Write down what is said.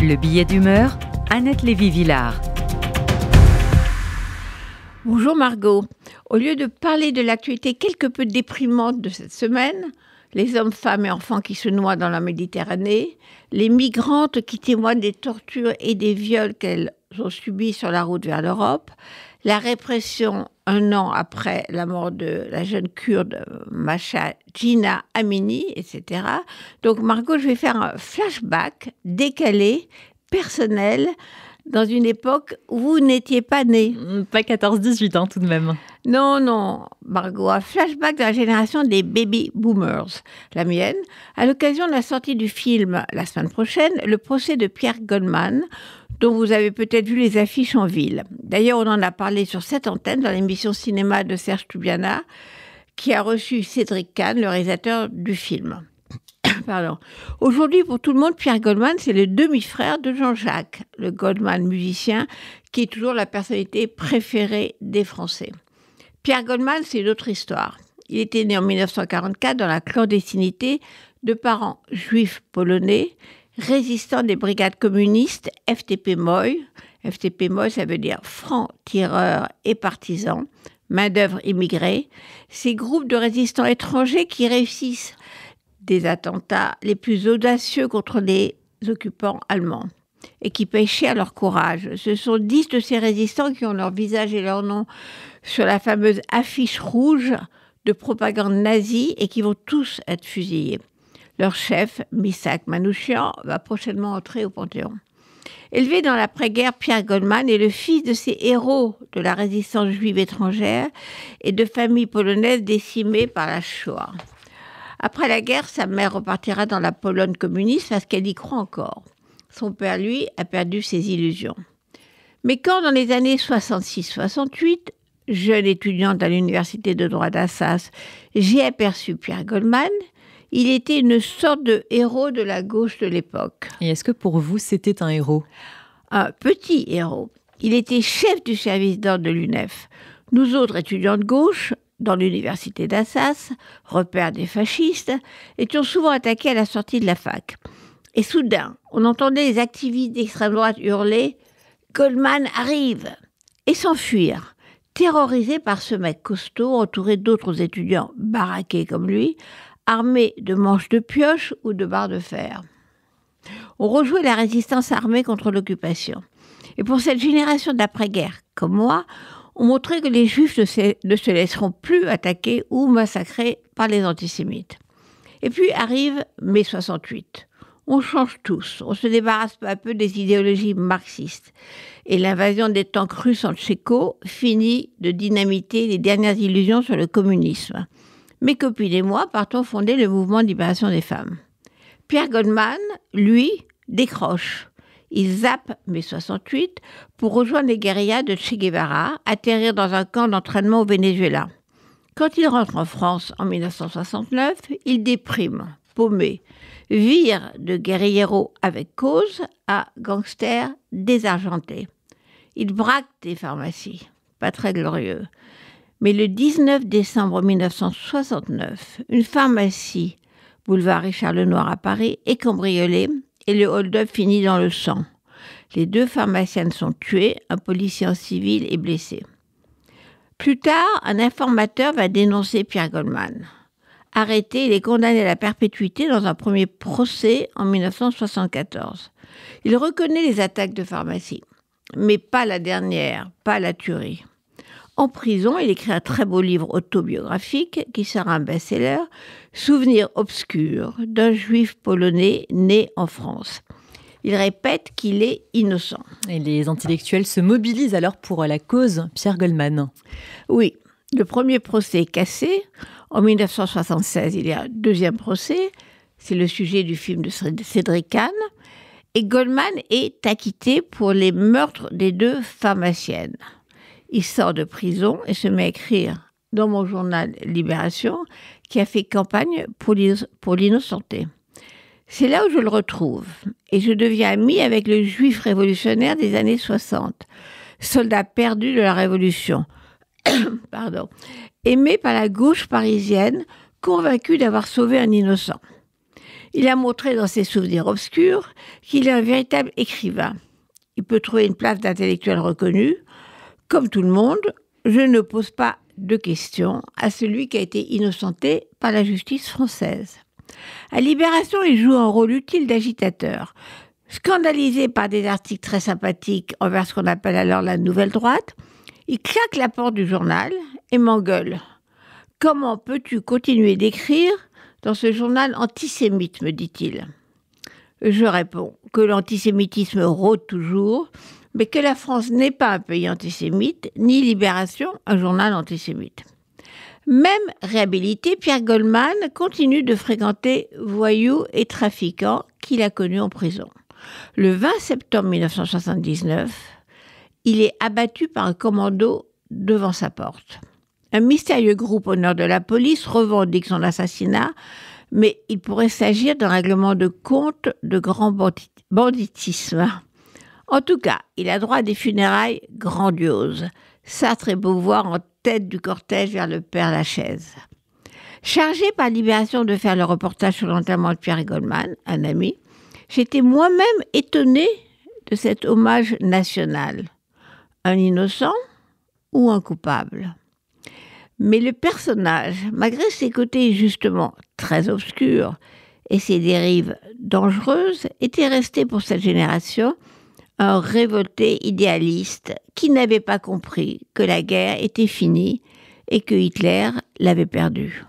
Le billet d'humeur, Annette Lévy-Villard. Bonjour Margot. Au lieu de parler de l'actualité quelque peu déprimante de cette semaine, les hommes, femmes et enfants qui se noient dans la Méditerranée, les migrantes qui témoignent des tortures et des viols qu'elles ont subis sur la route vers l'Europe, la répression un an après la mort de la jeune kurde Mahsa Jina Amini, etc. Donc Margot, je vais faire un flashback décalé, personnel, dans une époque où vous n'étiez pas née. Pas 14-18 ans tout de même. Non, Margot, un flashback de la génération des baby boomers, la mienne, à l'occasion de la sortie du film la semaine prochaine, Le procès de Pierre Goldman, dont vous avez peut-être vu les affiches en ville. D'ailleurs, on en a parlé sur cette antenne dans l'émission cinéma de Serge Toubiana, qui a reçu Cédric Kahn, le réalisateur du film. Pardon. Aujourd'hui, pour tout le monde, Pierre Goldman, c'est le demi-frère de Jean-Jacques, le Goldman musicien, qui est toujours la personnalité préférée des Français. Pierre Goldman, c'est une autre histoire. Il était né en 1944 dans la clandestinité de parents juifs polonais, résistants des brigades communistes FTP-MOI. FTP-MOI, ça veut dire francs-tireurs et partisans, main-d'œuvre immigrée. Ces groupes de résistants étrangers qui réussissent des attentats les plus audacieux contre les occupants allemands et qui paient cher leur courage. Ce sont 10 de ces résistants qui ont leur visage et leur nom sur la fameuse affiche rouge de propagande nazie et qui vont tous être fusillés. Leur chef, Missak Manouchian, va prochainement entrer au Panthéon. Élevé dans l'après-guerre, Pierre Goldman est le fils de ces héros de la résistance juive étrangère et de familles polonaises décimées par la Shoah. Après la guerre, sa mère repartira dans la Pologne communiste parce qu'elle y croit encore. Son père, lui, a perdu ses illusions. Mais quand, dans les années 66-68, jeune étudiante à l'université de droit d'Assas, j'ai aperçu Pierre Goldman, il était une sorte de héros de la gauche de l'époque. Et est-ce que pour vous, c'était un héros ? Un petit héros. Il était chef du service d'ordre de l'UNEF. Nous autres étudiants de gauche, dans l'université d'Assas, repère des fascistes, étions souvent attaqués à la sortie de la fac. Et soudain, on entendait les activistes d'extrême droite hurler « Goldman arrive !» et s'enfuir, terrorisés par ce mec costaud entouré d'autres étudiants baraqués comme lui, armés de manches de pioche ou de barres de fer. On rejouait la résistance armée contre l'occupation. Et pour cette génération d'après-guerre, comme moi, on montrait que les Juifs ne se laisseront plus attaquer ou massacrer par les antisémites. Et puis arrive mai 68. On change tous, on se débarrasse peu à peu des idéologies marxistes. Et l'invasion des tanks russes en Tchéco finit de dynamiter les dernières illusions sur le communisme. Mes copines et moi partons fonder le mouvement de libération des femmes. Pierre Goldman, lui, décroche. Il zappe mai 68 pour rejoindre les guérillas de Che Guevara, atterrir dans un camp d'entraînement au Venezuela. Quand il rentre en France en 1969, il déprime, paumé, vire de guérillero avec cause à gangster désargenté. Il braque des pharmacies, pas très glorieux. Mais le 19 décembre 1969, une pharmacie, boulevard Richard Lenoir à Paris, est cambriolée et le hold-up finit dans le sang. Les 2 pharmaciennes sont tuées, un policier en civil est blessé. Plus tard, un informateur va dénoncer Pierre Goldman. Arrêté, il est condamné à la perpétuité dans un premier procès en 1974. Il reconnaît les attaques de pharmacie, mais pas la dernière, pas la tuerie. En prison, il écrit un très beau livre autobiographique qui sera un best-seller, Souvenirs obscurs d'un juif polonais né en France. Il répète qu'il est innocent. Et les intellectuels se mobilisent alors pour la cause Pierre Goldman. Oui, le premier procès est cassé. En 1976, il y a un deuxième procès. C'est le sujet du film de Cédric Kahn. Et Goldman est acquitté pour les meurtres des 2 pharmaciennes. Il sort de prison et se met à écrire dans mon journal Libération, qui a fait campagne pour l'innocenté. C'est là où je le retrouve et je deviens ami avec le juif révolutionnaire des années 60, soldat perdu de la Révolution, aimé par la gauche parisienne, convaincu d'avoir sauvé un innocent. Il a montré dans ses souvenirs obscurs qu'il est un véritable écrivain. Il peut trouver une place d'intellectuel reconnu. Comme tout le monde, je ne pose pas de questions à celui qui a été innocenté par la justice française. À Libération, il joue un rôle utile d'agitateur. Scandalisé par des articles très sympathiques envers ce qu'on appelle alors la nouvelle droite, il claque la porte du journal et m'engueule. « Comment peux-tu continuer d'écrire dans ce journal antisémite ?» me dit-il. Je réponds que l'antisémitisme rôde toujours, mais que la France n'est pas un pays antisémite, ni Libération un journal antisémite. Même réhabilité, Pierre Goldman continue de fréquenter voyous et trafiquants qu'il a connus en prison. Le 20 septembre 1979, il est abattu par un commando devant sa porte. Un mystérieux groupe au nord de la police revendique son assassinat, mais il pourrait s'agir d'un règlement de compte de grand banditisme. En tout cas, il a droit à des funérailles grandioses. Sartre et Beauvoir en tête du cortège vers le Père-Lachaise. Chargé par Libération de faire le reportage sur l'enterrement de Pierre Goldman, un ami, j'étais moi-même étonnée de cet hommage national. Un innocent ou un coupable ? Mais le personnage, malgré ses côtés justement très obscurs et ses dérives dangereuses, était resté pour cette génération un révolté idéaliste qui n'avait pas compris que la guerre était finie et que Hitler l'avait perdue.